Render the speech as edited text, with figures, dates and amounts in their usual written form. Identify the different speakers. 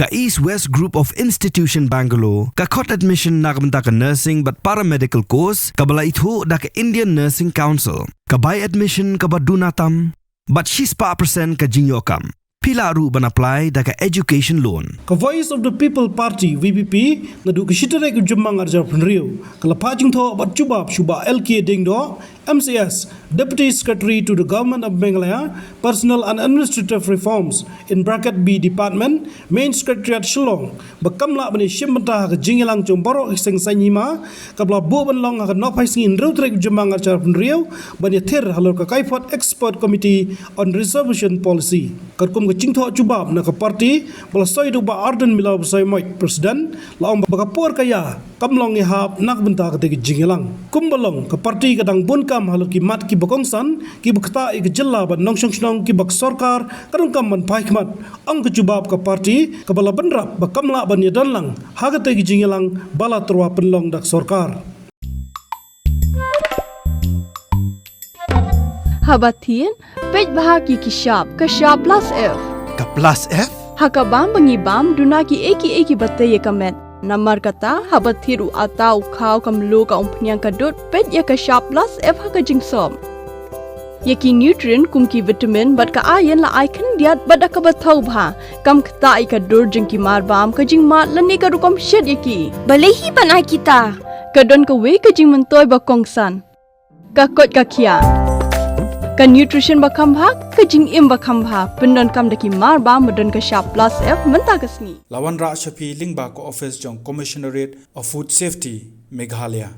Speaker 1: ka East West Group of Institution Bangalore, ka Khot admission nakamta ka nursing but paramedical course, ka bala itho da ka Indian Nursing Council, ka buy admission ka badunatam, but she's pa percent ka jinyokam. Pila ru ban apply da ka education loan.
Speaker 2: Ka Voice of the People Party VPP na du ka shitere ka jumang arjar penriu. Ka lapajing tho bat chubab shuba LK ding do MCS Deputy Secretary to the Government of Meghalaya Personal and Administrative Reforms in bracket B Department Main Secretariat Shillong bakamla bani shimbanta ka jingilang chumbaro iseng sanyima ka bla bu ban long ka nopai singin rutrek jumang arjar penriu bani thir halor ka Kaiphod Expert Committee on Reservation Policy. Karkum ka jingtho chubab na ka party bala soy du ba arden milaw soy moy president laong bakapor kaya kamlong ni hap nakbenta ka te jingilang kumbalong ka party kadang bun kam halor ki mat ki bakongsan ki bakta ik jilla ban nongsong snong ki bak sarkar kadang kam man paikmat ang ka chubab ka party ka bala banrap bakamla ban yadan lang haga te jingilang bala turwa penlong dak sarkar.
Speaker 3: Habatin pej bahagi kishap kashap plus F
Speaker 1: Ka plus F?
Speaker 3: hakabam bangibam dunaki eki batay kamet namar kata habathiru atau khaw kamlu ka umpnyang kadut pej ya kashap plus F haka jingsom yaki nutrient kumki vitamin bat ka iron la icon diat bat ka bathau bha kam khta ai ka dur jingki mar bam ka jing mat lani ka rukom shed yaki balehi banai kita kadon ka we ka jing mentoy ba kongsan ka kot ka khia ka nutrition bakam bha ka jing im bakam bha pendon kam daki mar ba modon ka sharp plus F menta kasni
Speaker 4: Lawan Ra Shafi Lingba ko office jong Commissionerate of Food Safety Meghalaya